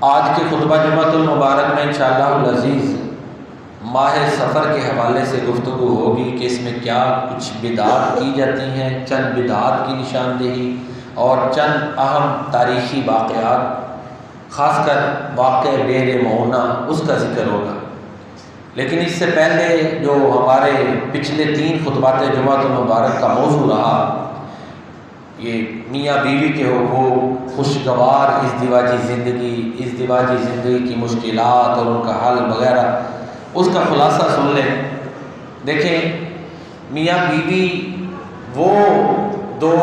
آج کے خطبہ جمعۃ المبارک میں انشاءاللہ العزیز ماہ سفر کے حوالے سے گفتگو ہوگی کہ اس میں کیا کچھ بدعات کی جاتی ہیں، چند بدعات کی نشاندہی اور چند اہم تاریخی واقعات، خاص کر واقع بئر معونہ اس کا ذکر ہوگا۔ لیکن اس سے پہلے جو ہمارے پچھلے 3 خطبات جمعۃ المبارک کا موضوع رہا، یہ میاں بیوی کے حقوق، خوشگوار ازدواجی زندگی کی مشکلات اور ان کا حل وغیرہ، اس کا خلاصہ سن لیں۔ دیکھیں، میاں بیوی وہ 2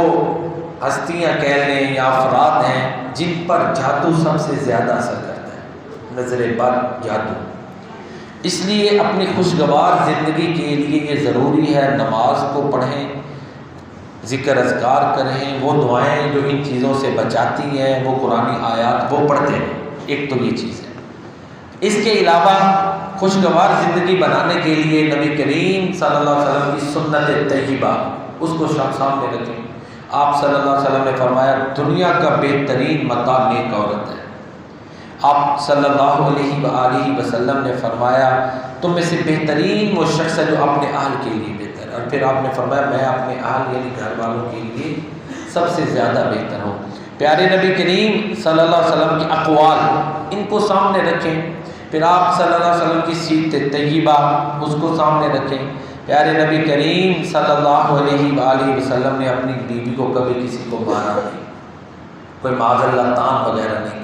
ہستیاں کہہ لیں یا افراد ہیں جن پر جادو سب سے زیادہ اثر کرتا ہے، نظر بد، جادو۔ اس لیے اپنی خوشگوار زندگی کے لیے یہ ضروری ہے نماز کو پڑھیں، ذکر اذکار کریں، وہ دعائیں جو ان چیزوں سے بچاتی ہیں، وہ قرآنی آیات وہ پڑھتے ہیں۔ ایک تو یہ چیز ہے۔ اس کے علاوہ خوشگوار زندگی بنانے کے لیے نبی کریم صلی اللہ علیہ وسلم کی سنت طیبہ اس کو سامنے رکھیں۔ آپ صلی اللہ علیہ وسلم نے فرمایا دنیا کا بہترین متاع نیک عورت ہے۔ آپ صلی اللہ علیہ وآلہ وسلم نے فرمایا تم میں سے بہترین وہ شخص ہے جو اپنے اہل کے لیے بہتر ہے، اور پھر آپ نے فرمایا میں اپنے اہل یعنی گھر والوں کے لیے سب سے زیادہ بہتر ہوں۔ پیارے نبی کریم صلی اللہ علیہ وسلم کی اقوال ان کو سامنے رکھیں، پھر آپ صلی اللہ علیہ وسلم کی سیرت طیبہ اس کو سامنے رکھیں۔ پیارے نبی کریم صلی اللہ علیہ وآلہ وسلم نے اپنی بیوی کو کبھی کسی کو مارا نہیں، کوئی معاذ اللہ تان وغیرہ نہیں کی۔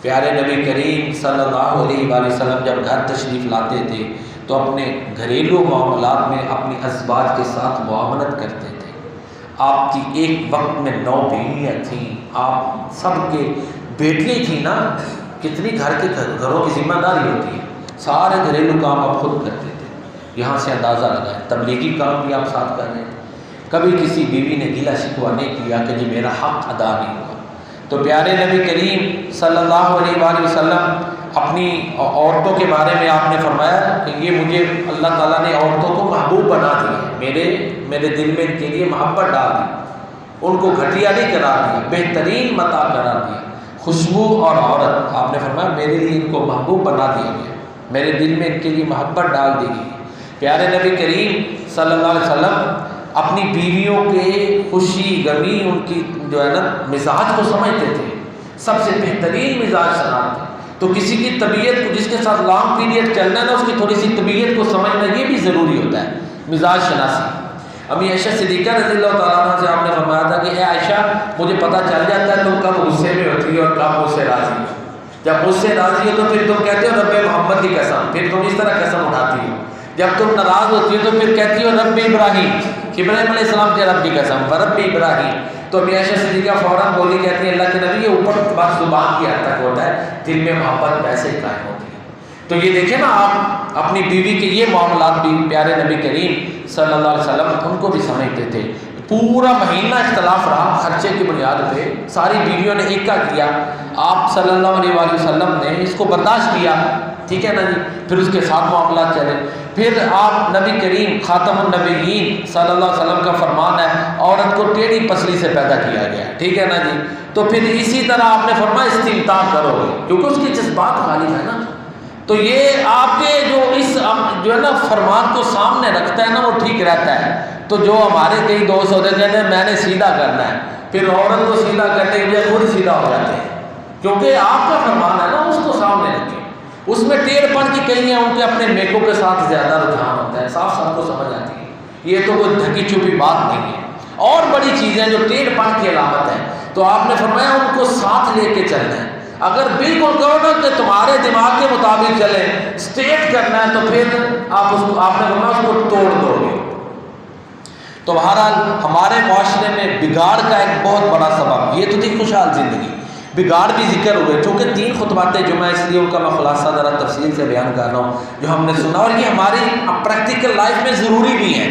پیارے نبی کریم صلی اللہ علیہ وآلہ وسلم جب گھر تشریف لاتے تھے تو اپنے گھریلو معاملات میں اپنی ازواج کے ساتھ معاونت کرتے تھے۔ آپ کی ایک وقت میں 9 بیویاں تھیں، آپ سب کے بیٹیاں تھیں نا، کتنی گھروں کی ذمہ داری ہوتی ہے، سارے گھریلو کام آپ خود کرتے تھے۔ یہاں سے اندازہ لگائیں، تبلیغی کام بھی آپ ساتھ کر رہے تھے۔ کبھی کسی بیوی نے گلہ شکوہ نہیں کیا کہ جی میرا حق ادا نہیں ہوا۔ تو پیارے نبی کریم صلی اللہ علیہ وآلہ وسلم اپنی عورتوں کے بارے میں آپ نے فرمایا کہ یہ مجھے اللہ تعالیٰ نے عورتوں کو محبوب بنا دیا، میرے دل میں ان کے لیے محبت ڈال دی، ان کو گھٹیا نہیں قرار دیا، بہترین متاع قرار دیا۔ خوشبو اور عورت آپ نے فرمایا میرے لیے ان کو محبوب بنا دیا گیا، میرے دل میں ان کے لیے محبت ڈال دی گئی۔ پیارے نبی کریم صلی اللہ علیہ وسلم اپنی بیویوں کے خوشی غمی ان کی جو ہے نا مزاج کو سمجھتے تھے، سب سے بہترین مزاج سناتے۔ تو کسی کی طبیعت کو جس کے ساتھ لانگ پیریڈ چلنا ہے نا، اس کی تھوڑی سی طبیعت کو سمجھنا یہ بھی ضروری ہوتا ہے، مزاج شناسی۔ امی عائشہ صدیقہ رضی اللہ تعالیٰ عنہ سے آپ نے فرمایا تھا کہ اے عائشہ مجھے پتہ چل جاتا ہے تم کب غصے میں ہوتی ہو اور کب مجھ سے راضی ہو۔ جب مجھ سے راضی ہو تو پھر تم کہتے ہو رب محمد کی قسم، پھر تم اس طرح قسم اٹھاتی ہو۔ جب تم ناراض ہوتی ہو تو پھر کہتی ہو رب ابراہیم، ابراہیم علیہ السلام کے رب کی قسم، رب ابراہیم۔ تو امی عائشہ صدیقہ فوراً بولی، کہتی ہے اللہ کے نبی یہ اوپر بات زبان کی حد تک ہوتا ہے، دل میں محبت ویسے ہی قائم ہوتی ہے۔ تو یہ دیکھیں نا، آپ اپنی بیوی کے یہ معاملات بھی پیارے نبی کریم صلی اللہ علیہ وسلم ان کو بھی سمجھتے تھے۔ پورا مہینہ اختلاف رہا خرچے کی بنیاد پہ، ساری بیویوں نے ایکا کیا، آپ صلی اللہ علیہ وآلہ وسلم نے اس کو برداشت کیا، ٹھیک ہے نا جی، پھر اس کے ساتھ معاملات چلے۔ پھر آپ نبی کریم خاتم النبیین صلی اللہ علیہ وسلم کا فرمان ہے عورت کو ٹیڑھی پسلی سے پیدا کیا گیا، ٹھیک ہے نا جی، تو پھر اسی طرح آپ نے فرمایا استمتاع کرو گے، کیونکہ اس کی جذبات غالب ہے نا۔ تو یہ آپ کے جو ہے نا فرمان کو سامنے رکھتا ہے نا، وہ ٹھیک رہتا ہے۔ تو جو ہمارے کئی دوست ہوتے کہتے ہیں میں نے سیدھا کرنا ہے، پھر عورت کو سیدھا کرنے کے لیے خود سیدھا ہو جاتے ہیں، کیونکہ آپ کا فرمان ہے نا، اس کو سامنے رکھیں۔ اس میں ٹیڑھ پن کی کئی ہیں، ان کے اپنے میکوں کے ساتھ زیادہ رجحان ہوتا ہے، صاف صاف کو سمجھ آتی ہے، یہ تو کوئی ڈھکی چھپی بات نہیں ہے۔ اور بڑی چیزیں جو ٹیڑھ پن کی علامت ہے، تو آپ نے فرمایا ان کو ساتھ لے کے چلنا ہے۔ اگر بالکل کہو نا کہ تمہارے دماغ کے مطابق چلے، اسٹیٹ کرنا ہے، تو پھر آپ نے فرمایا اس کو توڑ دو گے۔ تو بہرحال ہمارے معاشرے میں بگاڑ کا ایک بہت بڑا سبب یہ تو تھی خوشحال زندگی، بگاڑ بھی ذکر ہوئے، چونکہ 3 خطبات جمعہ اس لیے ان کا میں خلاصہ ذرا تفصیل سے بیان کر رہا ہوں جو ہم نے سنا، اور یہ ہماری پریکٹیکل لائف میں ضروری بھی ہیں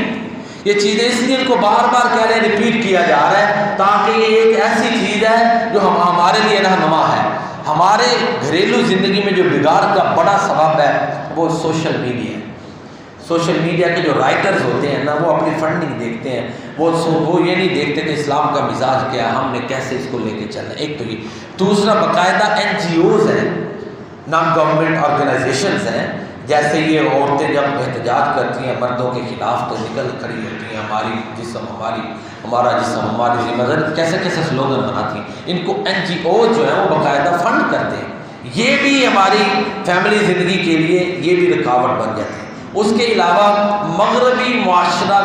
یہ چیزیں، اس لیے ان کو بار بار کہہ رہے ہیں، ریپیٹ کیا جا رہا ہے، تاکہ یہ ایک ایسی چیز ہے جو ہمارے لیے رہنما ہے۔ ہمارے گھریلو زندگی میں جو بگاڑ کا بڑا سبب ہے وہ سوشل میڈیا ہے۔ سوشل میڈیا کے جو رائٹرز ہوتے ہیں نا، وہ اپنی فنڈنگ دیکھتے ہیں، وہ یہ نہیں دیکھتے کہ اسلام کا مزاج کیا ہے، ہم نے کیسے اس کو لے کے چلنا ہے۔ ایک تو یہ، دوسرا باقاعدہ NGOs ہیں، نان گورنمنٹ آرگنائزیشنز ہیں، جیسے یہ عورتیں جب احتجاج کرتی ہیں مردوں کے خلاف تو نکل کھڑی ہوتی ہیں، ہمارا جسم ہماری ذمہ داری، کیسے کیسے سلوگن بناتی ہیں۔ ان کو NGO جو ہیں وہ باقاعدہ فنڈ کرتے ہیں، یہ بھی ہماری فیملی زندگی کے لیے یہ بھی رکاوٹ بن جاتی ہے۔ اس کے علاوہ مغربی معاشرہ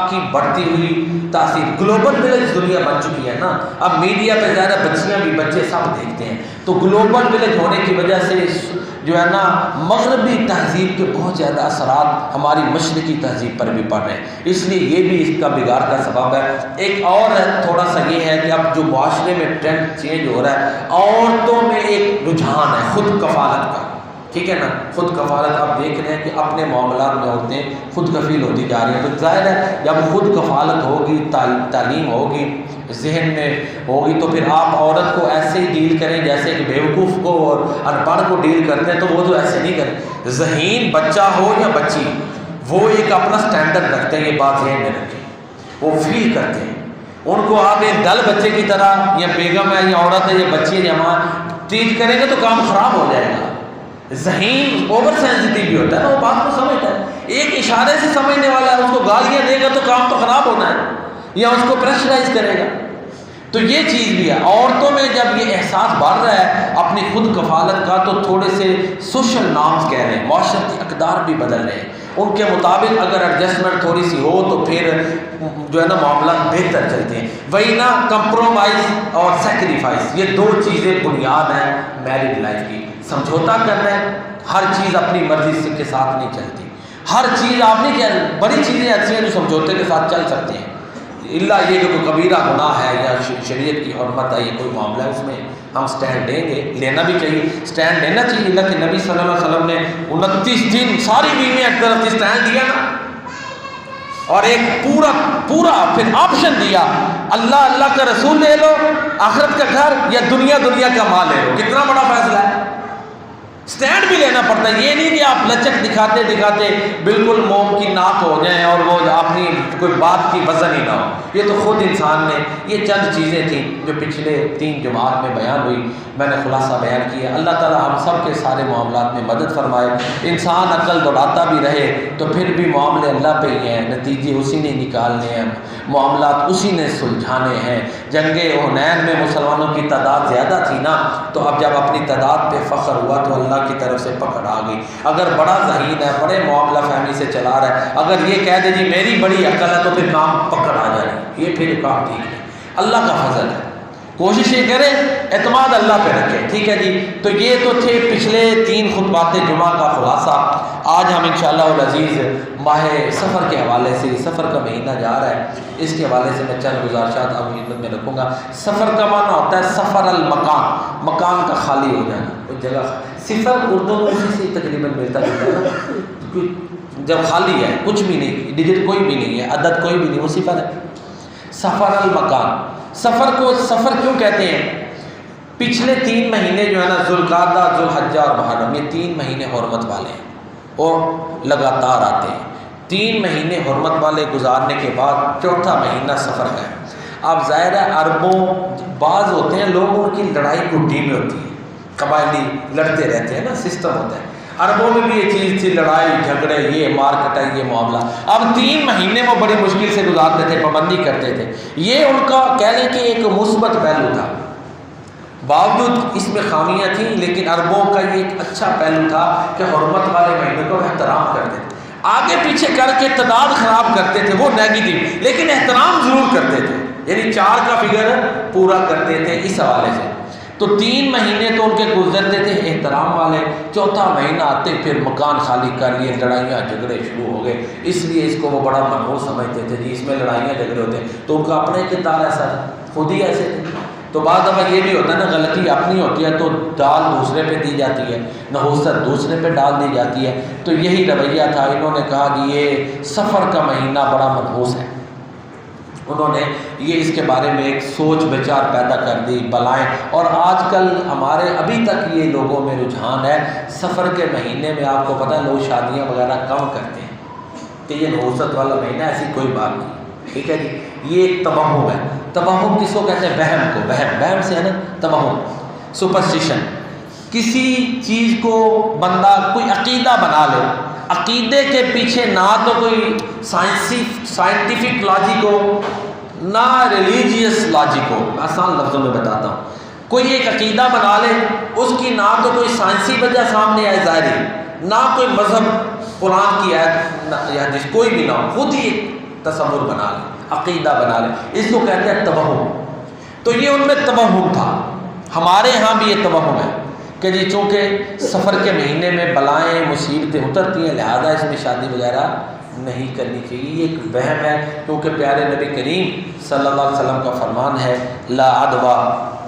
کی بڑھتی ہوئی تاثیر، گلوبل ولیج دنیا بن چکی ہے نا، اب میڈیا پہ زیادہ بچیاں بھی بچے سب دیکھتے ہیں، تو گلوبل ولیج ہونے کی وجہ سے جو ہے نا مغربی تہذیب کے بہت زیادہ اثرات ہماری مشرقی تہذیب پر بھی پڑ رہے ہیں، اس لیے یہ بھی اس کا بگاڑ کا سبب ہے۔ ایک اور تھوڑا سا یہ ہے کہ اب جو معاشرے میں ٹرینڈ چینج ہو رہا ہے، عورتوں میں ایک رجحان ہے خود کفالت کا، ٹھیک ہے نا، خود کفالت آپ دیکھ رہے ہیں کہ اپنے معاملات میں عورتیں خود کفیل ہوتی جا رہی ہیں، تو ظاہر ہے جب خود کفالت ہوگی، تعلیم ہوگی، ذہن میں ہوگی، تو پھر آپ عورت کو ایسے ہی ڈیل کریں جیسے کہ بیوقوف کو اور ان پڑھ کو ڈیل کرتے ہیں، تو وہ تو ایسے نہیں کریں۔ ذہین بچہ ہو یا بچی، وہ ایک اپنا سٹینڈرڈ رکھتے ہیں، یہ بات ذہن میں رکھیں، وہ فیل کرتے ہیں، ان کو آپ ایک ڈل بچے کی طرح یا بیگم ہے یا عورت ہے یا بچی ہے جمع ٹریٹ کریں گے تو کام خراب ہو جائے گا۔ ذہین اوور سینسٹیو بھی ہوتا ہے نا، وہ بات کو سمجھتا ہے، ایک اشارے سے سمجھنے والا ہے، اس کو گالیاں دے گا تو کام تو خراب ہونا ہے، یا اس کو پریشرائز کرے گا۔ تو یہ چیز بھی ہے، عورتوں میں جب یہ احساس بڑھ رہا ہے اپنی خود کفالت کا، تو تھوڑے سے سوشل نارمز کہہ رہے ہیں، معاشرتی اقدار بھی بدل رہے ہیں، ان کے مطابق اگر ایڈجسٹمنٹ تھوڑی سی ہو تو پھر جو ہے نا معاملات بہتر چلتے ہیں۔ وہی نا کمپرومائز اور سیکریفائس، یہ دو چیزیں بنیاد ہیں میرڈ لائف کی۔ سمجھوتا کرنا ہے، ہر چیز اپنی مرضی کے ساتھ نہیں چلتی، ہر چیز آپ نہیں کہہ، بڑی چیزیں ایسی ہیں جو سمجھوتے کے ساتھ چل سکتی ہیں، اللہ یہ کہ کوئی کبیرہ گناہ ہے یا شریعت کی حرمت ہے، یہ کوئی معاملہ ہے، اس میں ہم سٹینڈ لیں گے، لینا بھی چاہیے، سٹینڈ لینا چاہیے۔ اللہ کے نبی صلی اللہ علیہ وسلم نے 29 دن ساری بیویاں ایک طرف سے سٹینڈ دیا نا، اور ایک پورا پھر آپشن دیا، اللہ کا رسول لے لو، آخرت کا گھر، یا دنیا کا مال لے لو۔ کتنا بڑا فیصلہ ہے، سٹینڈ بھی لینا پڑتا ہے، یہ نہیں کہ آپ لچک دکھاتے بالکل موم کی ناک ہو جائیں اور وہ اپنی کوئی بات کی وزن ہی نہ ہو۔ یہ تو خود انسان نے، یہ چند چیزیں تھیں جو پچھلے 3 جمعات میں بیان ہوئی، میں نے خلاصہ بیان کیا۔ اللہ تعالی ہم سب کے سارے معاملات میں مدد فرمائے، انسان عقل دوڑاتا بھی رہے تو پھر بھی معاملے اللہ پہ ہی ہیں، نتیجے اسی نے نکالنے ہیں، معاملات اسی نے سلجھانے ہیں۔ جنگ حنین میں مسلمانوں کی تعداد زیادہ تھی نا، تو اب جب اپنی تعداد پہ فخر ہوا تو اللہ کی طرف سے پکڑ آ گئی۔ اگر بڑا ذہین ہے، بڑے معاملہ فہمی سے چلا رہا ہے، اگر یہ کہہ دے جی میری بڑی عقل ہے، تو پھر کام پکڑ آ جائے، یہ پھر کام ٹھیک ہے، اللہ کا فضل ہے۔ کوشش یہ کریں، اعتماد اللہ پہ رکھیں، ٹھیک ہے جی۔ تو یہ تو تھے پچھلے 3 خطبات جمعہ کا خلاصہ۔ آج ہم انشاءاللہ العزیز ماہ سفر کے حوالے سے، سفر کا مہینہ جا رہا ہے، اس کے حوالے سے میں چند گزارشات آپ کی خدمت میں رکھوں گا۔ سفر کا معنی ہوتا ہے سفر المکان، مکان کا خالی ہو جانا، کوئی جگہ۔ صفر اردو میں اسی سے تقریباً ملتا جلتا ہے نا، جب خالی ہے، کچھ بھی نہیں، ڈیجٹ کوئی بھی نہیں ہے، عدد کوئی بھی نہیں، وہ صفر ہے۔ سفر المکان، سفر کو سفر کیوں کہتے ہیں؟ پچھلے 3 مہینے جو ہے نا، ذوالقعدہ، ذوالحجہ اور محرم، یہ 3 مہینے حرمت والے ہیں اور لگاتار آتے ہیں۔ 3 مہینے حرمت والے گزارنے کے بعد 4تھا مہینہ سفر کا ہے۔ اب ظاہر ہے عربوں بعض ہوتے ہیں لوگ، ان کی لڑائی گڈی میں ہوتی ہے، قبائلی لڑتے رہتے ہیں نا، سسٹم ہوتا ہے۔ عربوں میں بھی یہ چیز تھی، لڑائی جھگڑے، یہ مار کٹائی، یہ معاملہ۔ اب 3 مہینے وہ بڑی مشکل سے گزارتے تھے، پابندی کرتے تھے، یہ ان کا کہہ لیں کہ ایک مثبت پہلو تھا۔ باوجود اس میں خامیاں تھیں، لیکن عربوں کا یہ ایک اچھا پہلو تھا کہ حرمت والے مہینوں کو احترام کرتے تھے، آگے پیچھے کر کے تعداد خراب کرتے تھے وہ نیگیٹو، لیکن احترام ضرور کرتے تھے، یعنی 4 کا فگر پورا کرتے تھے اس حوالے سے۔ تو 3 مہینے تو ان کے گزرتے تھے احترام والے، 4تھا مہینہ آتے پھر مکان خالی کر لیے، لڑائیاں جھگڑے شروع ہو گئے، اس لیے اس کو وہ بڑا منحوس سمجھتے تھے جی اس میں لڑائیاں جھگڑے ہوتے ہیں، تو ان کا اپنے کردار ایسا ہے، خود ہی ایسے تھے۔ تو بعض دفعہ یہ بھی ہوتا ہے نا، غلطی اپنی ہوتی ہے تو ڈال دوسرے پہ دی جاتی ہے، نحوست دوسرے پہ ڈال دی جاتی ہے، تو یہی رویہ تھا۔ انہوں نے کہا کہ یہ سفر کا مہینہ بڑا منحوس ہے، انہوں نے یہ اس کے بارے میں ایک سوچ بچار پیدا کر دی، بلائیں، اور آج کل ہمارے ابھی تک یہ لوگوں میں رجحان ہے، سفر کے مہینے میں آپ کو پتہ ہے لوگ شادیاں وغیرہ کم کرتے ہیں کہ یہ نحوست والا مہینہ، ایسی کوئی بات نہیں، ٹھیک ہے جی۔ یہ ایک توہم ہے. توہم کس کو کہتے ہیں؟ وہم کو. وہم سے ہے نا توہم، سپرسٹیشن. کسی چیز کو بندہ کوئی عقیدہ بنا لے، عقیدے کے پیچھے نہ تو کوئی سائنٹیفک لاجک ہو نہ ریلیجیس لاجک ہو. آسان لفظوں میں بتاتا ہوں. کوئی ایک عقیدہ بنا لے، اس کی نہ تو کوئی سائنسی وجہ سامنے آئے ظاہری، نہ کوئی مذہب قرآن کی آیت یا حدیث کوئی بھی نہ ہو، خود ہی ایک تصور بنا لے، عقیدہ بنا لے، اس کو کہتے ہیں توہم. تو یہ ان میں توہم تھا. ہمارے ہاں بھی یہ توہم ہے کہ جی چونکہ سفر کے مہینے میں بلائیں مصیبتیں اترتی ہیں لہذا اس میں شادی وغیرہ نہیں کرنی چاہیے. یہ ایک وہم ہے، کیونکہ پیارے نبی کریم صلی اللہ علیہ وسلم کا فرمان ہے لا عدوہ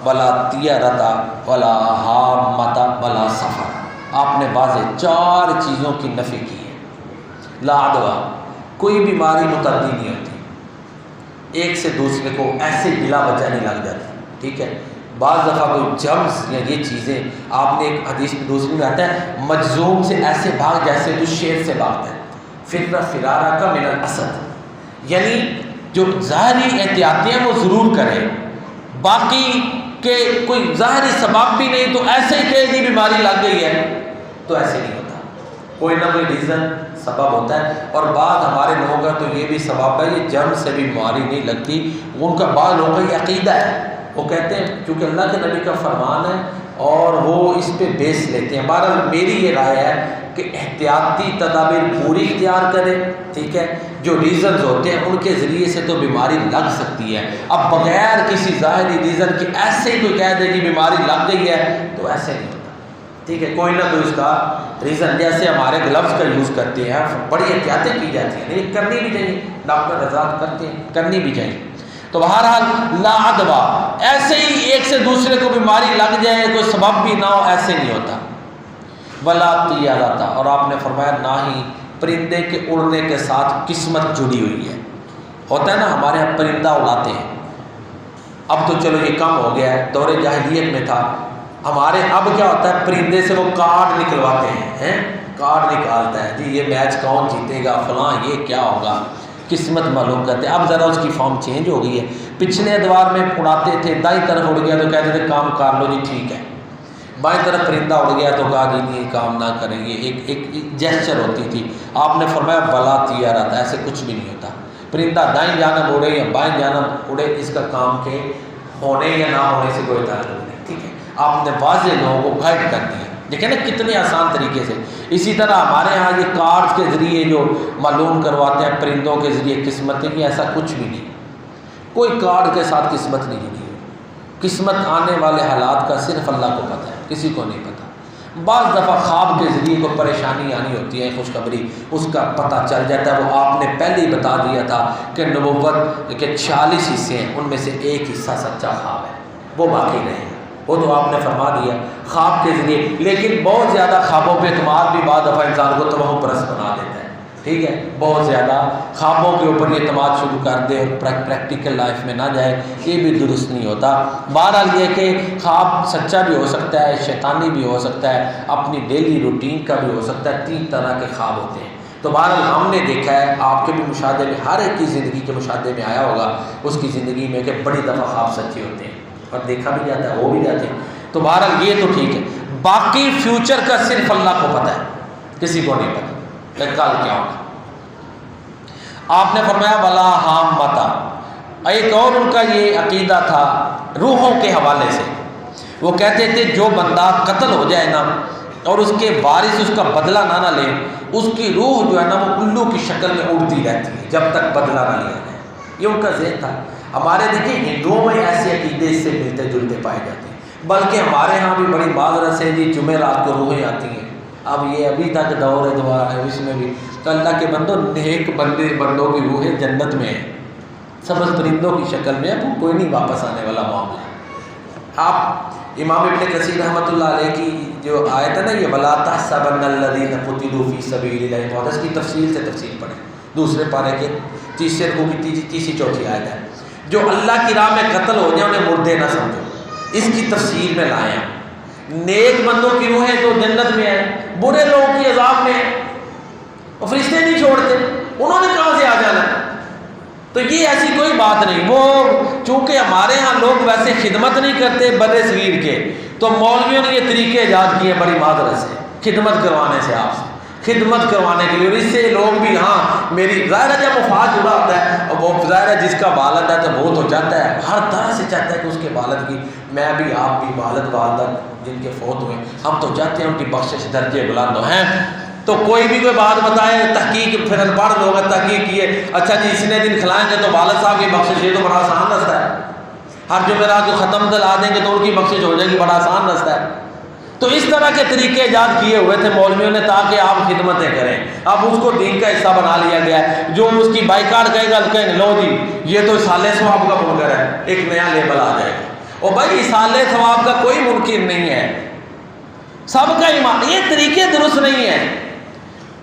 ولا طیرۃ ولا حامۃ ولا سفر. آپ نے واضح 4 چیزوں کی نفی کی ہے. لا عدوہ، کوئی بیماری متعدی نہیں ہوتی، ایک سے دوسرے کو ایسے بلا وجہ نہیں لگ جاتی. ٹھیک ہے، بعض دفعہ کوئی جرمز یا یہ چیزیں، آپ نے ایک حدیث میں دوسری میں آتا ہے مجذوم سے ایسے بھاگ جیسے تو شیر سے بھاگتا ہے. فرارہ کا من الاسد، یعنی جو ظاہری احتیاطیں ہیں وہ ضرور کریں، باقی کہ کوئی ظاہری سبب بھی نہیں تو ایسے ہی کہ یہ بیماری لگ گئی ہے تو ایسے نہیں ہوتا. کوئی نہ کوئی ریزن سبب ہوتا ہے. اور بعض ہمارے لوگوں کا تو یہ بھی سبب ہے، یہ جرم سے بھی بیماری نہیں لگتی. ان کا بعض لوگوں کا یہ عقیدہ ہے، وہ کہتے ہیں چونکہ اللہ کے نبی کا فرمان ہے اور وہ اس پہ بیس لیتے ہیں. بہرحال میری یہ رائے ہے کہ احتیاطی تدابیر پوری اختیار کرے. ٹھیک ہے، جو ریزنز ہوتے ہیں ان کے ذریعے سے تو بیماری لگ سکتی ہے. اب بغیر کسی ظاہری ریزن کے ایسے ہی کوئی کہہ دے کہ بیماری لگ گئی ہے تو ایسے نہیں ہوتا. ٹھیک ہے، کوئی نہ کوئی اس کا ریزن. جیسے ہمارے گلوز کا یوز کرتے ہیں، بڑی احتیاطیں کی جاتی ہیں، لیکن کرنی بھی چاہیے، ڈاکٹر آزاد کرتے ہیں، کرنی بھی چاہیے. تو بہرحال لا عدوہ، ایسے ہی ایک سے دوسرے کو بیماری لگ جائے کوئی سبب بھی نہ ہو ایسے نہیں ہوتا. ولا طیرۃ، اور آپ نے فرمایا نہ ہی پرندے کے اڑنے کے ساتھ قسمت جڑی ہوئی ہے. ہوتا ہے نا ہمارے یہاں پرندہ اڑاتے ہیں، اب تو چلو یہ کم ہو گیا ہے، دور جاہلیت میں تھا. ہمارے اب کیا ہوتا ہے پرندے سے وہ کارڈ نکلواتے ہیں، کارڈ نکالتا ہے جی یہ میچ کون جیتے گا فلاں یہ کیا ہوگا، قسمت معلوم کرتے ہیں. اب ذرا اس کی فارم چینج ہو گئی ہے. پچھلے ادوار میں اڑاتے تھے، دائیں طرف اڑ گیا تو کہتے تھے کام کر لو جی ٹھیک ہے، بائیں طرف پرندہ اڑ گیا تو کہا جی نہیں کام نہ کریں گے. ایک جیسچر ہوتی تھی. آپ نے فرمایا ولا طیرۃ، ایسے کچھ بھی نہیں ہوتا. پرندہ دائیں جانب اڑے یا بائیں جانب اڑے، اس کا کام کے ہونے یا نہ ہونے سے کوئی تعلق نہیں. ٹھیک ہے، آپ نے واضح لوگوں کو گائڈ کر دیا. دیکھیں نا کتنے آسان طریقے سے. اسی طرح ہمارے ہاں یہ کارڈ کے ذریعے جو معلوم کرواتے ہیں پرندوں کے ذریعے قسمتیں، کی ایسا کچھ بھی نہیں. کوئی کارڈ کے ساتھ قسمت نہیں جڑی ہوئی. قسمت آنے والے حالات کا صرف اللہ کو پتہ ہے، کسی کو نہیں پتہ. بعض دفعہ خواب کے ذریعے کوئی پریشانی آنی ہوتی ہے، خوشخبری، اس کا پتہ چل جاتا ہے. وہ آپ نے پہلے ہی بتا دیا تھا کہ نبوت کے 46 حصے ہیں، ان میں سے ایک حصہ سچا خواب ہے، وہ باقی رہے گا. وہ تو آپ نے فرما دیا خواب کے ذریعے. لیکن بہت زیادہ خوابوں پہ اعتماد بھی بعض دفعہ انسان کو توہم پرست بنا دیتا ہے. ٹھیک ہے، بہت زیادہ خوابوں کے اوپر یہ اعتماد شروع کر دے اور پریکٹیکل لائف میں نہ جائے، یہ بھی درست نہیں ہوتا. بہرحال یہ کہ خواب سچا بھی ہو سکتا ہے، شیطانی بھی ہو سکتا ہے، اپنی ڈیلی روٹین کا بھی ہو سکتا ہے. 3 طرح کے خواب ہوتے ہیں. تو بہرحال ہم نے دیکھا ہے، آپ کے بھی مشاہدے میں، ہر ایک کی زندگی کے مشاہدے میں آیا ہوگا اس کی زندگی میں کہ بڑی دفعہ خواب سچے ہوتے ہیں اور دیکھا بھی جاتا ہے، ہو بھی جاتے ہیں. تو بہرحال یہ تو ٹھیک ہے. باقی فیوچر کا صرف اللہ کو پتہ ہے، کسی کو نہیں پتہ کہ کل کیا ہوگا. آپ نے فرمایا ولا حامۃ. ایک اور ان کا یہ عقیدہ تھا روحوں کے حوالے سے. وہ کہتے تھے جو بندہ قتل ہو جائے نا اور اس کے وارث اس کا بدلہ نہ لے، اس کی روح جو ہے نا وہ الو کی شکل میں اڑتی رہتی ہے جب تک بدلہ نہ لیا جائے. یہ ان کا ذہن تھا. ہمارے دیکھیں ہندوؤں میں ایسے عقیدے اس سے ملتے جلتے پائے جاتے ہیں، بلکہ ہمارے ہاں بھی بڑی معذرت سے جی جمعرات کو روحیں آتی ہیں. اب یہ ابھی تک دور دعا ہے، اس میں بھی تو اللہ کے بندوں نیک بندوں کی روحیں جنت میں ہیں، سبز پرندوں کی شکل میں ہے، وہ کوئی نہیں واپس آنے والا معاملہ. آپ امام ابن کثیر رحمۃ اللہ علیہ کی جو آیت ہے نا یہ ولا تحسبن الذین قتلوا فی سبیل اللہ، اس کی تفصیل سے تفصیل پڑھیں. دوسرے پارے کے تیسرے رکوع کی تیسری چوتھی آیت ہے. جو اللہ کی راہ میں قتل ہو جائے انہیں مردے نہ سمجھو، اس کی تفصیل میں لائیں. نیک بندوں کی روحیں تو جنت میں ہیں، برے لوگوں کی عذاب میں ہیں. اور فرشتے نہیں چھوڑتے، انہوں نے کہاں سے آ جانا ہے؟ تو یہ ایسی کوئی بات نہیں. وہ چونکہ ہمارے ہاں لوگ ویسے خدمت نہیں کرتے بر صغیر کے، تو مولویوں نے یہ طریقے ایجاد کیے بڑی معذرت سے، خدمت کروانے سے، آپ سے خدمت کروانے کے لیے. اور اس سے لوگ بھی ہاں میری ظاہر ہے جب مفاد جڑا ہوتا ہے، اور وہ ظاہر ہے جس کا والد ہے تو وہ تو چاہتا ہے، ہر طرح سے چاہتا ہے کہ اس کے والد کی، میں بھی آپ بھی والد والدہ جن کے فوت ہوئے ہم تو چاہتے ہیں ان کی بخشش درجے بلند ہیں. تو کوئی بھی کوئی بات بتائے، تحقیق پھر ان پڑھ لوگ تحقیق کیے، اچھا جی اتنے دن کھلائیں گے تو والد صاحب کی بخشش، یہ تو بڑا آسان رستہ ہے. ہر جمعرات کو ختم دلا دیں گے تو ان کی بخشش ہو جائے گی، بڑا آسان رستہ ہے. تو اس طرح کے طریقے ایجاد کیے ہوئے تھے مولویوں نے تاکہ آپ خدمتیں کریں. اب اس کو دین کا حصہ بنا لیا گیا ہے. جو اس کی بائیکاٹ کہے گا کہیں لو جی یہ تو اصالہ ثواب کا منکر ہے، ایک نیا لیبل آ جائے گا. اور بھائی اصالہ ثواب کا کوئی منکر نہیں ہے، سب کا ایمان. یہ طریقے درست نہیں ہیں.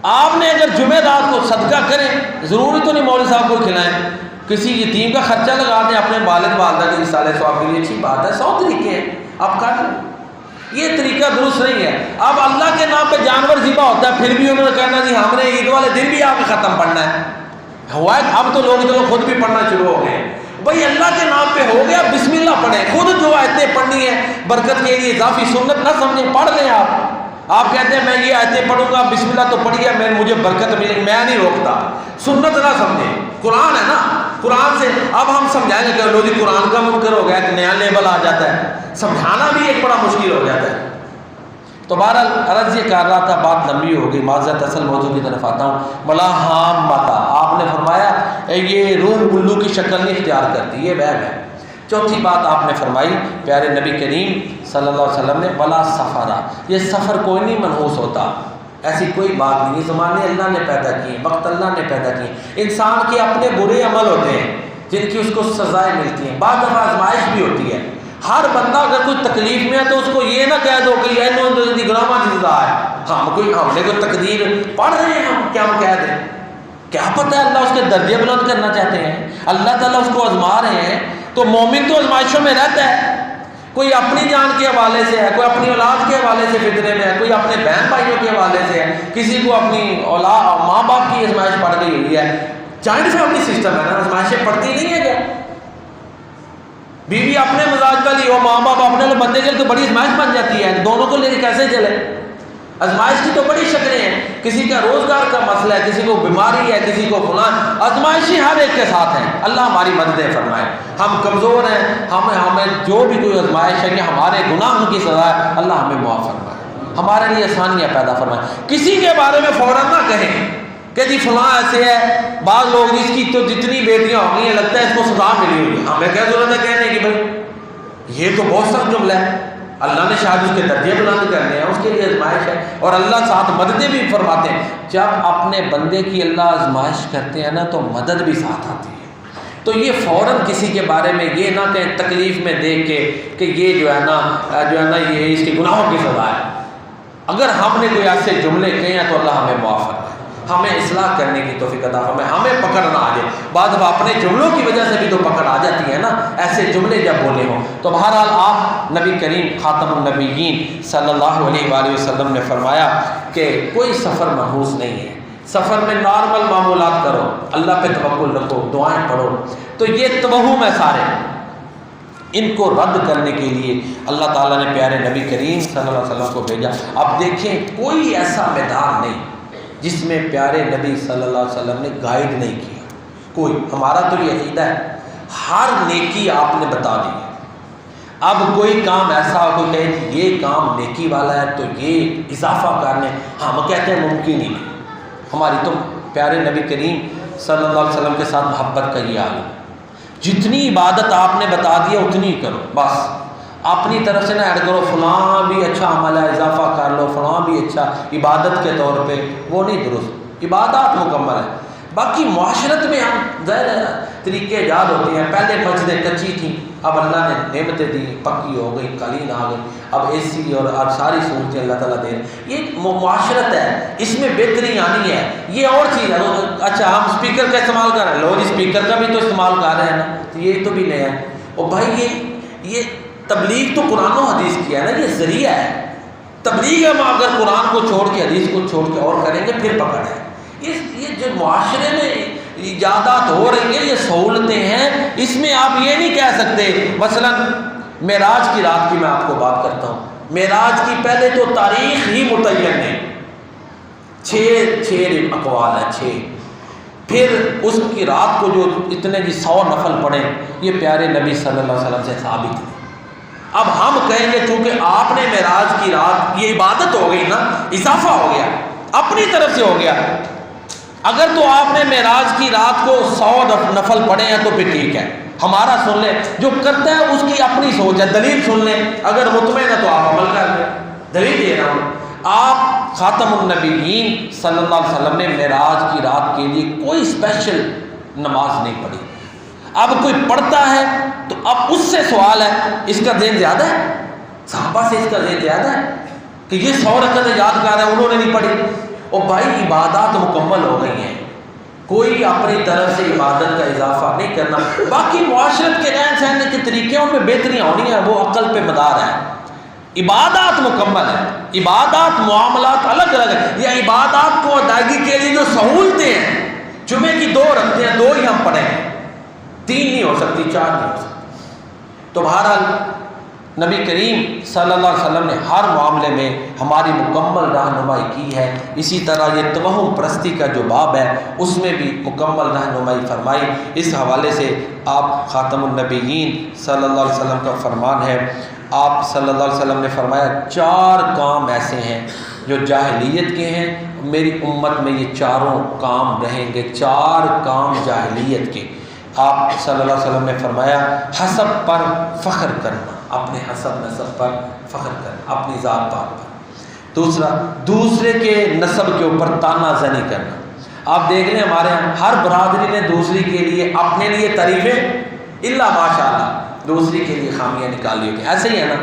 آپ نے اگر جمعرات کو صدقہ کریں، ضروری تو نہیں مولوی صاحب کو کھلائیں، کسی یتیم کا خرچہ لگا دیں اپنے والد والدہ کے اصالہ ثواب کے لیے، اچھی بات ہے. 100 طریقے ہیں، آپ کر لیں. یہ طریقہ درست نہیں ہے. اب اللہ کے نام پہ جانور ذبح ہوتا ہے، پھر بھی انہوں نے کہنا جی ہم نے عید والے دن بھی آپ ختم پڑھنا ہے. ہوا ہے اب تو لوگ چلو خود بھی پڑھنا شروع ہو گئے. بھائی اللہ کے نام پہ ہو گیا، بسم اللہ پڑھیں. خود جو آیتیں پڑھنی ہے برکت کے لیے اضافی سنت نہ سمجھیں، پڑھ لیں. آپ کہتے ہیں میں یہ آیتیں پڑھوں گا، بسم اللہ تو پڑھیے، مجھے برکت ملے گی، میں نہیں روکتا. سنت نہ سمجھیں، قرآن ہے نا، قرآن سے اب ہم سمجھائیں گے کہ لو جی قرآن کا منکر ہو گیا، ایک نیا لیبل آ جاتا ہے، سمجھانا بھی ایک بڑا مشکل ہو جاتا ہے. تو بہرحال عرض یہ کر رہا تھا، بات لمبی ہو گئی، معذرت، اصل موضوع کی طرف آتا ہوں. بلا ہام ماتا آپ نے فرمایا یہ روح الو کی شکل نہیں اختیار کرتی، یہ وہم ہے. چوتھی بات آپ نے فرمائی پیارے نبی کریم صلی اللہ علیہ وسلم نے، بلا سفرا، یہ سفر کوئی نہیں منحوس ہوتا، ایسی کوئی بات نہیں. زمانے اللہ نے پیدا کیے، وقت اللہ نے پیدا کیے. انسان کے اپنے برے عمل ہوتے ہیں جن کی اس کو سزائیں ملتی ہیں، بعض دفعہ آزمائش بھی ہوتی ہے. ہر بندہ اگر کوئی تکلیف میں ہے تو اس کو یہ نہ کہہ دو کہ یہ گناہ کی سزا ہے. ہم نے کوئی تقدیر پڑھ رہے ہیں، ہم کیا ہم کہہ دیں؟ کیا پتہ ہے اللہ اس کے درجے بلند کرنا چاہتے ہیں، اللہ تعالیٰ اس کو آزما رہے ہیں. تو مومن تو آزمائشوں میں رہتا ہے، کوئی اپنی جان کے حوالے سے ہے، کوئی اپنی اولاد کے حوالے سے فتنے میں ہے، کوئی اپنے بہن بھائیوں کے حوالے سے ہے، کسی کو اپنی اولاد ماں باپ کی آزمائش پڑ گئی ہوئی ہے. جوائنٹ فیملی سسٹم ہے نا، آزمائشیں پڑتی نہیں ہے کیا؟ بیوی اپنے مزاج کا لی اور ماں باپ اپنے بندے کے لیے تو بڑی آزمائش بن جاتی ہے. دونوں کو لے کے کیسے چلے؟ آزمائش کی تو بڑی شکلیں ہیں، کسی کا روزگار کا مسئلہ ہے، کسی کو بیماری ہے، کسی کو فلاں. آزمائشیں ہر ایک کے ساتھ ہیں. اللہ ہماری مدد فرمائے. ہم کمزور ہیں، ہمیں جو بھی کوئی آزمائش ہے کہ ہمارے گناہوں کی سزا ہے، اللہ ہمیں معاف فرمائے، ہمارے لیے آسانیاں پیدا فرمائے. کسی کے بارے میں فوراً نہ کہیں کہ جی فلاں ایسے ہے. بعض لوگ اس کی تو جتنی بیٹیاں ہو گئی ہیں لگتا ہے اس کو سزا ملی ہوئی. ہمیں کیا ضرورت ہے کہنے کی بھائی یہ تو بہت سخت جملہ ہے. اللہ نے شاید اس کے درجے بلند کرنے ہیں، اس کے لیے آزمائش ہے. اور اللہ ساتھ مددیں بھی فرماتے ہیں. جب اپنے بندے کی اللہ آزمائش کرتے ہیں نا تو مدد بھی ساتھ آتی ہے. تو یہ فوراً کسی کے بارے میں یہ نہ کہیں تکلیف میں دیکھ کے کہ یہ جو ہے نا یہ اس کے گناہوں کی سزا ہے. اگر ہم نے کوئی ایسے جملے کہے ہیں تو اللہ ہمیں معاف فرمائے، ہمیں اصلاح کرنے کی توفیق عطا فرمائے، ہمیں پکڑ نہ آ جائے. بعد میں اپنے جملوں کی وجہ سے بھی تو پکڑ آ جاتی ہے نا، ایسے جملے جب بولے ہوں. تو بہرحال آپ نبی کریم خاتم النبیین صلی اللہ علیہ وآلہ وسلم نے فرمایا کہ کوئی سفر منحوس نہیں ہے. سفر میں نارمل معمولات کرو، اللہ پہ توکل رکھو، دعائیں پڑھو. تو یہ توہم ہے سارے، ان کو رد کرنے کے لیے اللہ تعالیٰ نے پیارے نبی کریم صلی اللہ علیہ وسلم کو بھیجا. اب دیکھیں کوئی ایسا میدان نہیں جس میں پیارے نبی صلی اللہ علیہ وسلم نے گائیڈ نہیں کیا. کوئی، ہمارا تو یہ عقیدہ ہے ہر نیکی آپ نے بتا دی. اب کوئی کام ایسا ہو کوئی کہے یہ کام نیکی والا ہے تو یہ اضافہ کرنے، ہم کہتے ہیں ممکن ہی نہیں. ہماری تو پیارے نبی کریم صلی اللہ علیہ وسلم کے ساتھ محبت کا یہ حال ہے. جتنی عبادت آپ نے بتا دیا اتنی کرو، بس اپنی طرف سے نہ ایڈ کرو فلاں بھی اچھا عمل ہے اضافہ کر لو، فلاں بھی اچھا عبادت کے طور پہ، وہ نہیں درست. عبادات مکمل ہے. باقی معاشرت میں ہم ظاہر طریقے ایجاد ہوتے ہیں. پہلے مسجدیں کچی تھیں، اب اللہ نے نعمتیں دی، پکی ہو گئی، قالین آ گئی، اب اے سی اور اب ساری سہولتیں اللہ تعالیٰ دے. یہ معاشرت ہے، اس میں بہتری آنی ہے. یہ اور چیز ہے. اچھا ہم اسپیکر کا استعمال کر رہے ہیں، لو جی اسپیکر کا بھی تو استعمال کر رہے ہیں نا، تو یہ تو بھی نیا ہے. اور بھائی یہ تبلیغ تو قرآن و حدیث کی ہے نا، یہ ذریعہ ہے. تبلیغ ہم اگر قرآن کو چھوڑ کے حدیث کو چھوڑ کے اور کریں گے پھر پکڑ ہے. یہ جو معاشرے میں ایجادات ہو رہی ہیں، یہ سہولتیں ہیں، اس میں آپ یہ نہیں کہہ سکتے. مثلا معراج کی رات کی میں آپ کو بات کرتا ہوں. معراج کی پہلے تو تاریخ ہی متعین ہے، 6 اقوال ہیں 6. پھر اس کی رات کو جو اتنے 100 نفل پڑھیں، یہ پیارے نبی صلی اللہ علیہ وسلم سے ثابت ہے. اب ہم کہیں گے چونکہ آپ نے معراج کی رات، یہ عبادت ہو گئی نا، اضافہ ہو گیا، اپنی طرف سے ہو گیا. اگر تو آپ نے معراج کی رات کو 100 نفل پڑھے ہیں تو پھر ٹھیک ہے، ہمارا سن لیں. جو کرتا ہے اس کی اپنی سوچ ہے، دلیل سن لیں. اگر مطمئن ہے تو آپ عمل کر لیں. دلیل دے رہا ہوں، آپ خاتم النبیین صلی اللہ علیہ وسلم نے معراج کی رات کے لیے کوئی اسپیشل نماز نہیں پڑھی. اب کوئی پڑھتا ہے تو اب اس سے سوال ہے، اس کا ذہن زیادہ ہے؟ صحابہ سے اس کا ذہن زیادہ ہے کہ یہ 100 رکعتیں یاد کر رہے ہیں، انہوں نے نہیں پڑھی. اور بھائی عبادات مکمل ہو گئی ہیں، کوئی اپنی طرف سے عبادت کا اضافہ نہیں کرنا. باقی معاشرت کے رہن سہن کے طریقے ان میں بہتریاں ہونی ہیں، وہ عقل پہ مدار ہے. عبادات مکمل ہے، عبادات معاملات الگ الگ ہیں. یا عبادات کو ادائیگی کے لیے جو سہولتیں ہیں، جمعے کی 2 رکھتے ہیں، 2 ہی ہم پڑھیں، 3 نہیں ہو سکتی، 4 نہیں ہو سکتی. تو بہرحال نبی کریم صلی اللہ علیہ وسلم نے ہر معاملے میں ہماری مکمل رہنمائی کی ہے. اسی طرح یہ توہم پرستی کا جو باب ہے اس میں بھی مکمل رہنمائی فرمائی. اس حوالے سے آپ خاتم النبیین صلی اللہ علیہ وسلم کا فرمان ہے، آپ صلی اللہ علیہ وسلم نے فرمایا 4 کام ایسے ہیں جو جاہلیت کے ہیں، میری امت میں یہ 4 کام رہیں گے. 4 کام جاہلیت کے. آپ صلی اللہ علیہ وسلم نے فرمایا حسب پر فخر کرنا، اپنے حسب نسب پر فخر کرنا، اپنی ذات پات پر. دوسرا، دوسرے کے نسب کے اوپر تانا زنی کرنا. آپ دیکھ لیں ہمارے یہاں ہر برادری نے دوسری کے لیے اپنے لیے تعریفیں الا ماشاءاللہ دوسری کے لیے خامیاں نکالی ہوتی ہیں. ایسے ہی ہے نا.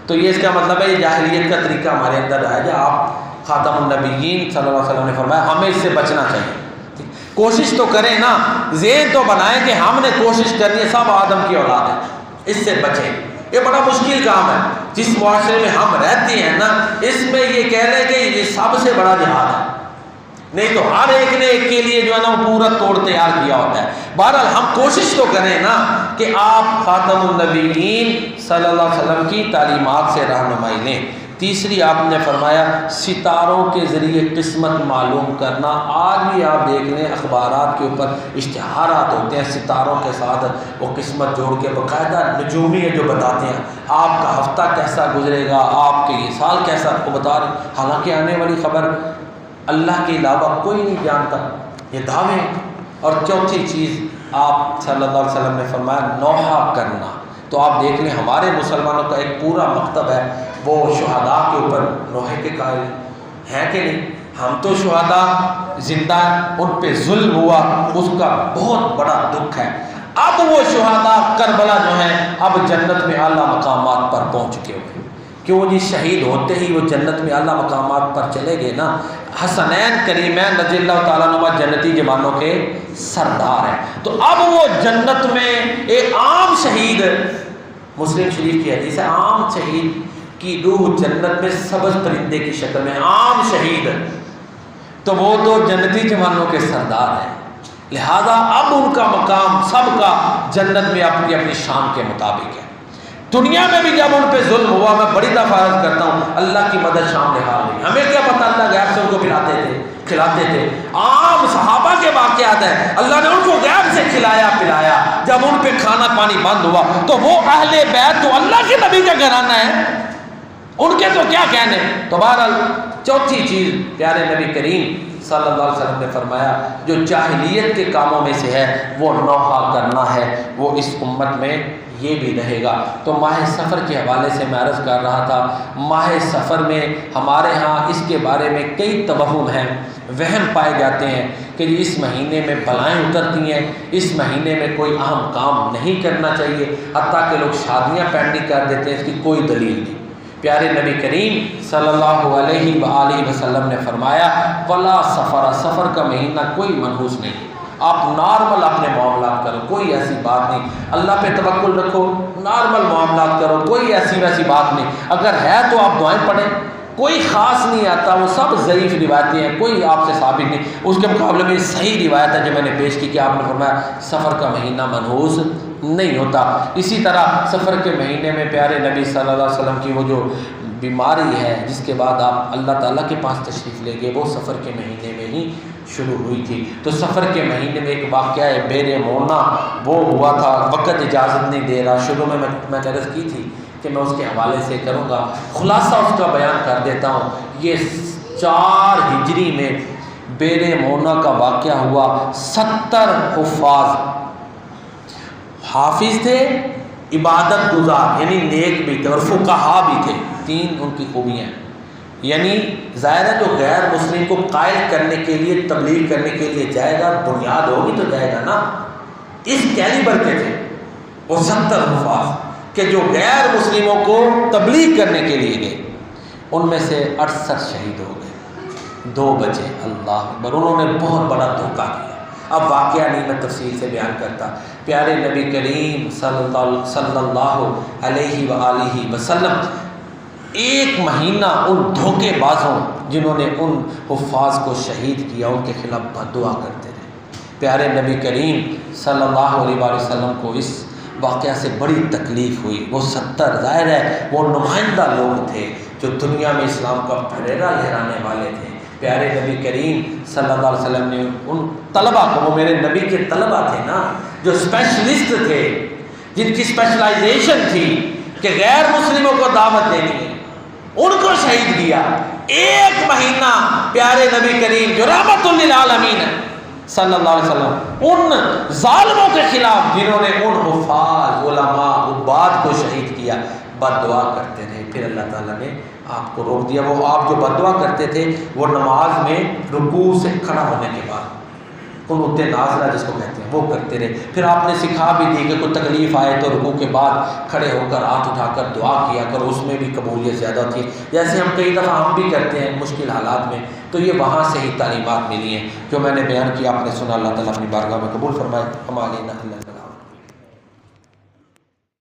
تو یہ اس کا مطلب ہے یہ جاہلیت کا طریقہ ہمارے اندر ہے. جو آپ خاتم النبیین صلی اللہ علیہ وسلم نے فرمایا ہمیں اس سے بچنا چاہیے. کوشش تو کریں نا، ذہن تو بنائیں کہ ہم نے کوشش کرنی ہے، سب آدم کی اولاد ہے، اس سے بچیں. یہ بڑا مشکل کام ہے. جس معاشرے میں ہم رہتے ہیں نا، اس میں یہ کہہ لیں کہ یہ سب سے بڑا جہاد ہے. نہیں تو ہر ایک نے ایک کے لیے جو ہے نا وہ پورا توڑ تیار کیا ہوتا ہے. بہرحال ہم کوشش تو کریں نا کہ آپ خاتم النبیین صلی اللہ علیہ وسلم کی تعلیمات سے رہنمائی لیں. تیسری آپ نے فرمایا ستاروں کے ذریعے قسمت معلوم کرنا. آج بھی آپ دیکھ لیں اخبارات کے اوپر اشتہارات ہوتے ہیں ستاروں کے ساتھ وہ قسمت جوڑ کے، باقاعدہ نجومی ہے جو بتاتے ہیں آپ کا ہفتہ کیسا گزرے گا، آپ کے یہ سال کیسا، آپ کو بتا رہے ہیں. حالانکہ آنے والی خبر اللہ کے علاوہ کوئی نہیں جانتا، یہ دعوے. اور چوتھی چیز آپ صلی اللہ علیہ وسلم نے فرمایا نوحہ کرنا. تو آپ دیکھ لیں ہمارے مسلمانوں کا ایک پورا مکتب ہے، وہ شہداء کے اوپر نوحے کے قائل ہیں کہ نہیں. ہم تو شہداء زندہ ہیں، ان پہ ظلم ہوا، اس کا بہت بڑا دکھ ہے. اب وہ شہداء کربلا جو ہیں اب جنت میں اعلیٰ مقامات پر پہنچ چکے ہوئے. کیوں جی؟ شہید ہوتے ہی وہ جنت میں اعلیٰ مقامات پر چلے گئے نا. حسنین کریمین رضی اللہ تعالیٰ عنہما جنتی جوانوں کے سردار ہیں. تو اب وہ جنت میں ایک عام شہید، مسلم شریف کی حدیث ہے، عام شہید کی روح جنت میں سبز پرندے کی شکل میں، عام شہید. تو وہ تو جنتی جوانوں کے سردار ہیں، لہذا اب ان کا مقام سب کا جنت میں اپنی اپنی شان کے مطابق ہے. دنیا میں بھی جب ان پہ ظلم ہوا، میں بڑی دفعہ عرض کرتا ہوں اللہ کی مدد شامل حال نہیں. ہمیں کیا پتہ اللہ غیب سے ان کو پلاتے تھے کھلاتے تھے. عام صحابہ کے واقعات ہیں، اللہ نے ان کو غیب سے کھلایا پلایا. جب ان پہ کھانا پانی بند ہوا تو وہ اہل بیت تو اللہ کے نبی کا گھرانہ ہے، ان کے تو کیا کہنے. تو بہرحال چوتھی چیز پیارے نبی کریم صلی اللہ علیہ وسلم نے فرمایا جو جاہلیت کے کاموں میں سے ہے وہ نوحہ کرنا ہے، وہ اس امت میں یہ بھی رہے گا. تو ماہ سفر کے حوالے سے میں عرض کر رہا تھا، ماہ سفر میں ہمارے ہاں اس کے بارے میں کئی توہم ہیں، وہم پائے جاتے ہیں کہ اس مہینے میں بلائیں اترتی ہیں، اس مہینے میں کوئی اہم کام نہیں کرنا چاہیے، حتیٰ کہ لوگ شادیاں پینڈنگ کر دیتے ہیں، اس کی کوئی دلیل نہیں. پیارے نبی کریم صلی اللہ علیہ وآلہ وسلم نے فرمایا ولا سفر، سفر کا مہینہ کوئی منحوس نہیں. آپ نارمل اپنے معاملات کرو، کوئی ایسی بات نہیں. اللہ پہ توکل رکھو، نارمل معاملات کرو، کوئی ایسی ویسی بات نہیں. اگر ہے تو آپ دعائیں پڑھیں، کوئی خاص نہیں آتا، وہ سب ضعیف روایتیں ہیں، کوئی آپ سے ثابت نہیں۔ اس کے مقابلے میں صحیح روایت ہے جو میں نے پیش کی کہ آپ نے فرمایا سفر کا مہینہ منحوس نہیں ہوتا۔ اسی طرح سفر کے مہینے میں پیارے نبی صلی اللہ علیہ وسلم کی وہ جو بیماری ہے جس کے بعد آپ اللہ تعالیٰ کے پاس تشریف لے گئے، وہ سفر کے مہینے میں ہی شروع ہوئی تھی۔ تو سفر کے مہینے میں ایک واقعہ ہے بیر مونا، وہ ہوا تھا، وقت اجازت نہیں دے رہا۔ شروع میں میں عرض کی تھی کہ میں اس کے حوالے سے کروں گا، خلاصہ اس کا بیان کر دیتا ہوں۔ یہ 4 ہجری میں بیر مونا کا واقعہ ہوا۔ 70 حفاظ، حافظ تھے، عبادت گزار یعنی نیک بھی تھے، اور فقہا بھی تھے۔ 3 ان کی خوبیاں، یعنی ظاہر ہے جو غیر مسلم کو قائل کرنے کے لیے، تبلیغ کرنے کے لیے جائے گا، بنیاد ہوگی تو جائے گا نا۔ اس کیلیبر کے تھے وہ 70 حفاظ کہ جو غیر مسلموں کو تبلیغ کرنے کے لیے گئے، ان میں سے 68 شہید ہو گئے، 2 بچے۔ اللہ اکبر، انہوں نے بہت بڑا دھوکہ کیا۔ اب واقعہ نہیں میں تفصیل سے بیان کرتا۔ پیارے نبی کریم صلی اللہ علیہ وآلہ وسلم 1 مہینہ ان دھوکے بازوں جنہوں نے ان حفاظ کو شہید کیا ان کے خلاف بد دعا کرتے رہے۔ پیارے نبی کریم صلی اللہ علیہ وآلہ وسلم کو اس واقعہ سے بڑی تکلیف ہوئی۔ وہ 70 ظاہر ہے وہ نمائندہ لوگ تھے جو دنیا میں اسلام کا پھریرا لہرانے والے تھے۔ پیارے نبی کریم صلی اللہ علیہ وسلم نے ان طلبہ کو، وہ میرے نبی کے طلبہ تھے نا جو اسپیشلسٹ تھے، جن کی اسپیشلائزیشن تھی کہ غیر مسلموں کو دعوت دینی ہے، ان کو شہید کیا۔ 1 مہینہ پیارے نبی کریم جو رحمت للعالمین ہے صلی اللہ علیہ وسلم ان ظالموں کے خلاف جنہوں نے ان حفاظ علماء عباد کو شہید کیا بد دعا کرتے رہے۔ پھر اللہ تعالیٰ نے آپ کو روک دیا۔ وہ آپ جو بد دعا کرتے تھے وہ نماز میں رکوع سے کھڑا ہونے کے بعد قنوت نازلہ جس کو کہتے ہیں وہ کرتے رہے۔ پھر آپ نے سکھا بھی دی کہ کوئی تکلیف آئے تو رکوع کے بعد کھڑے ہو کر ہاتھ اٹھا کر دعا کیا کرو، اس میں بھی قبولیت زیادہ ہوتی ہے، جیسے ہم کئی دفعہ ہم بھی کرتے ہیں مشکل حالات میں۔ تو یہ وہاں سے ہی تعلیمات ملی ہیں جو میں نے بیان کیا، آپ نے سنا۔ اللہ تعالیٰ اپنی بارگاہ میں قبول فرمائے۔ ہم علینا اللہ